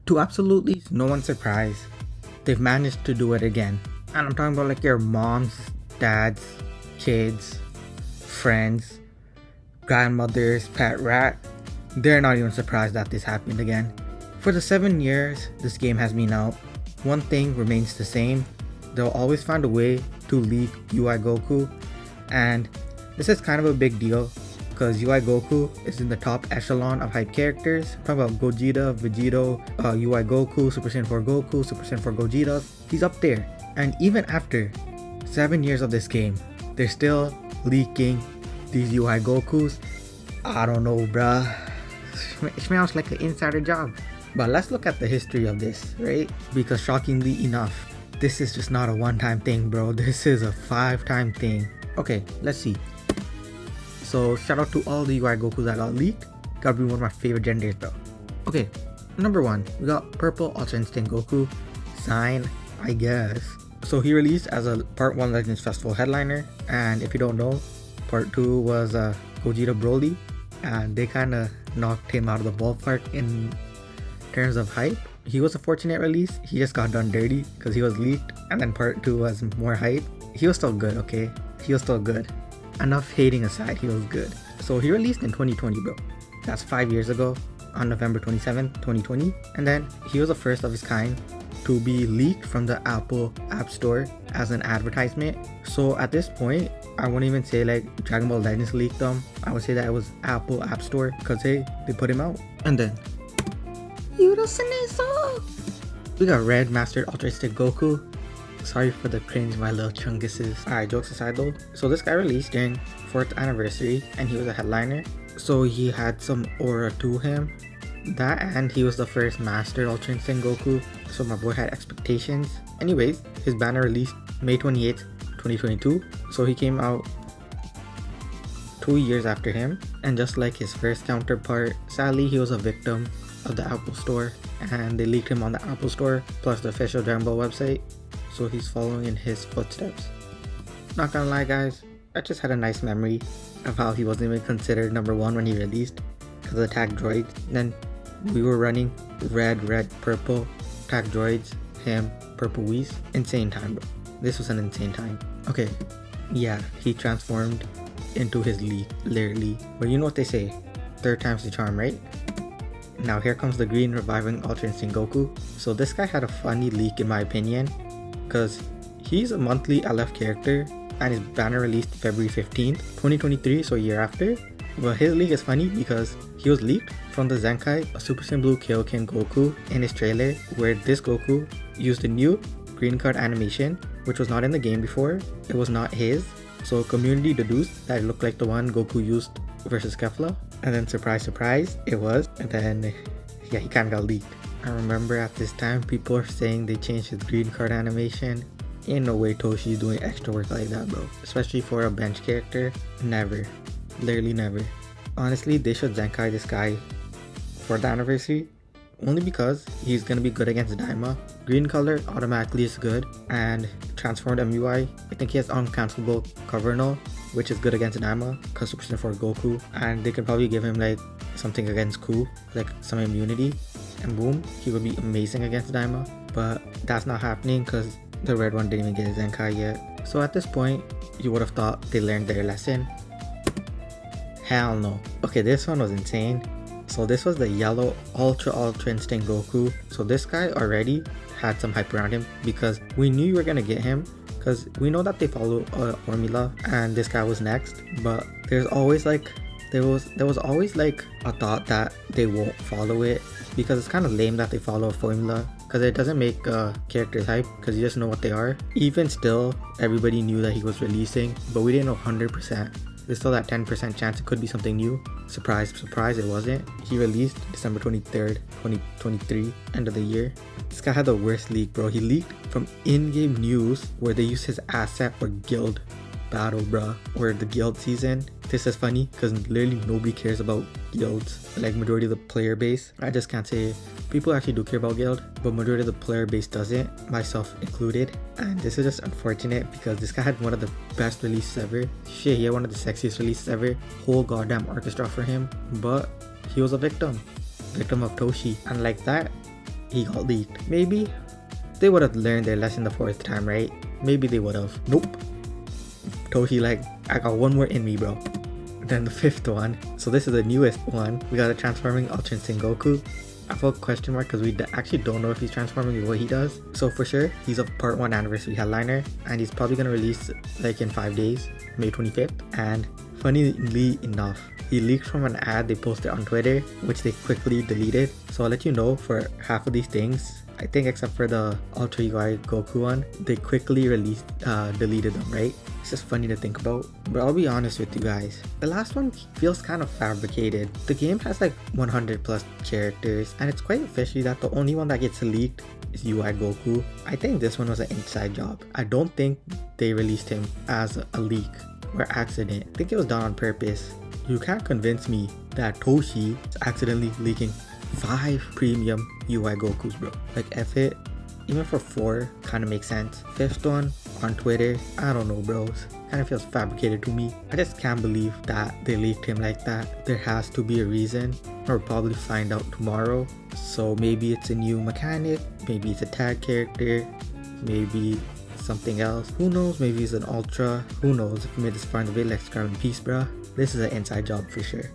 To absolutely no one's surprise, they've managed to do it again. And I'm talking about like your moms, dads, kids, friends, grandmother's pet rat. They're not even surprised that this happened again. For the 7 years this game has been out, one thing remains the same. They'll always find a way to leak UI Goku, and this is kind of a big deal because UI Goku is in the top echelon of hype characters. Talk about Gogeta, Vegito, UI Goku, Super Saiyan 4 Goku, Super Saiyan 4 Gogeta. He's up there. And even after 7 years of this game, they're still leaking these UI Gokus. I don't know, bruh. It smells like an insider job. But let's look at the history of this, right? Because shockingly enough, this is just not a one-time thing, bro. This is a 5-time thing. Okay, let's see. So shout out to all the UI Gokus that got leaked. Gotta be one of my favorite genders, bro. Okay, number 1, we got Purple Ultra Instinct Goku. Sign, I guess. So he released as a Part 1 Legends Festival headliner, and if you don't know, Part 2 was Gogeta Broly, and they kind of knocked him out of the ballpark in terms of hype. He was a fortunate release. He just got done dirty because he was leaked, and then Part 2 was more hype. He was still good, okay? He was still good. Enough hating aside, he was good. So he released in 2020, bro. That's 5 years ago on November 27th, 2020. And then he was the first of his kind to be leaked from the Apple App Store as an advertisement. So at this point, I wouldn't even say like Dragon Ball Legends leaked them. I would say that it was Apple App Store because hey, they put him out. And then we got Red Mastered Ultra Instinct Goku. Sorry for the cringe, my little chunguses. Alright, jokes aside though. So this guy released during 4th anniversary and he was a headliner. So he had some aura to him. That and he was the first Master Ultra Instinct Goku. So my boy had expectations. Anyways, his banner released May 28th, 2022. So he came out 2 years after him. And just like his first counterpart, sadly he was a victim of the Apple Store. And they leaked him on the Apple Store plus the official Dragon Ball website. So he's following in his footsteps. Not gonna lie guys, I just had a nice memory of how he wasn't even considered number 1 when he released because of the tag droids. Then we were running red, purple tag droids, him, purple Whis. Insane time, bro. This was an insane time. Okay, yeah, he transformed into his leak, literally. But you know what they say, 3rd time's the charm, right? Now here comes the green reviving Ultra Instinct Goku. So this guy had a funny leak in my opinion, because he's a monthly LF character and his banner released February 15th, 2023, so a year after. But his leak is funny because he was leaked from the Zenkai, a Super Saiyan Blue Kaioken Goku in his trailer, where this Goku used a new green card animation, which was not in the game before. It was not his. So community deduced that it looked like the one Goku used versus Kefla. And then surprise, it was. And then, yeah, he kind of got leaked. I remember at this time, people are saying they changed his green card animation. Ain't no way Toshi's doing extra work like that, bro. Especially for a bench character. Never. Literally never. Honestly, they should Zenkai this guy for the anniversary. Only because he's gonna be good against Daima. Green color automatically is good. And transformed MUI, I think he has uncancelable cover null, which is good against Daima because Super Saiyan 4 Goku. And they could probably give him like something against Ku, like some immunity. And boom, he would be amazing against Daima. But that's not happening because the red one didn't even get his Zenkai yet. So at this point, you would have thought they learned their lesson. Hell no. Okay, this one was insane. So this was the yellow Ultra Instinct Goku. So this guy already had some hype around him because we knew you were gonna get him because we know that they follow a formula and this guy was next. But there's always like there was always like a thought that they won't follow it because it's kind of lame that they follow a formula because it doesn't make characters hype because you just know what they are. Even still, everybody knew that he was releasing, but we didn't know 100%. There's still that 10% chance it could be something new. Surprise, it wasn't. He released December 23rd, 2023, end of the year. This guy had the worst leak, bro. He leaked from in-game news where they used his asset for guild battle, bruh, or the guild season. This is funny because literally nobody cares about guilds, like majority of the player base. I just can't say people actually do care about guild, but majority of the player base doesn't, myself included. And this is just unfortunate because this guy had one of the best releases ever. Shit, he had one of the sexiest releases ever. Whole goddamn orchestra for him, but he was a victim of Toshi. And like that, he got leaked. Maybe they would have learned their lesson the 4th time, right? Maybe they would have. Nope. Toshi like, I got one more in me, bro. Then the 5th one. So this is the newest one. We got a transforming Ultra Instinct Goku. I put question mark because we actually don't know if he's transforming or what he does. So for sure, he's a part 1 anniversary headliner, and he's probably going to release like in 5 days, May 25th. And funnily enough, he leaked from an ad they posted on Twitter, which they quickly deleted. So I'll let you know, for half of these things, I think except for the Ultra UI Goku one, they quickly deleted them, right? It's just funny to think about. But I'll be honest with you guys, the last one feels kind of fabricated. The game has like 100 plus characters, and it's quite fishy that the only one that gets leaked is UI Goku. I think this one was an inside job. I don't think they released him as a leak or accident. I think it was done on purpose. You can't convince me that Toshi is accidentally leaking 5 premium UI Gokus, bro. Like, F it. Even for 4, kind of makes sense. 5th one, on Twitter, I don't know, bros. Kind of feels fabricated to me. I just can't believe that they leaked him like that. There has to be a reason. I'll probably find out tomorrow. So maybe it's a new mechanic. Maybe it's a tag character. Maybe something else. Who knows? Maybe it's an ultra. Who knows? If you made this far in the video, like, subscribe and peace, bruh. This is an inside job for sure.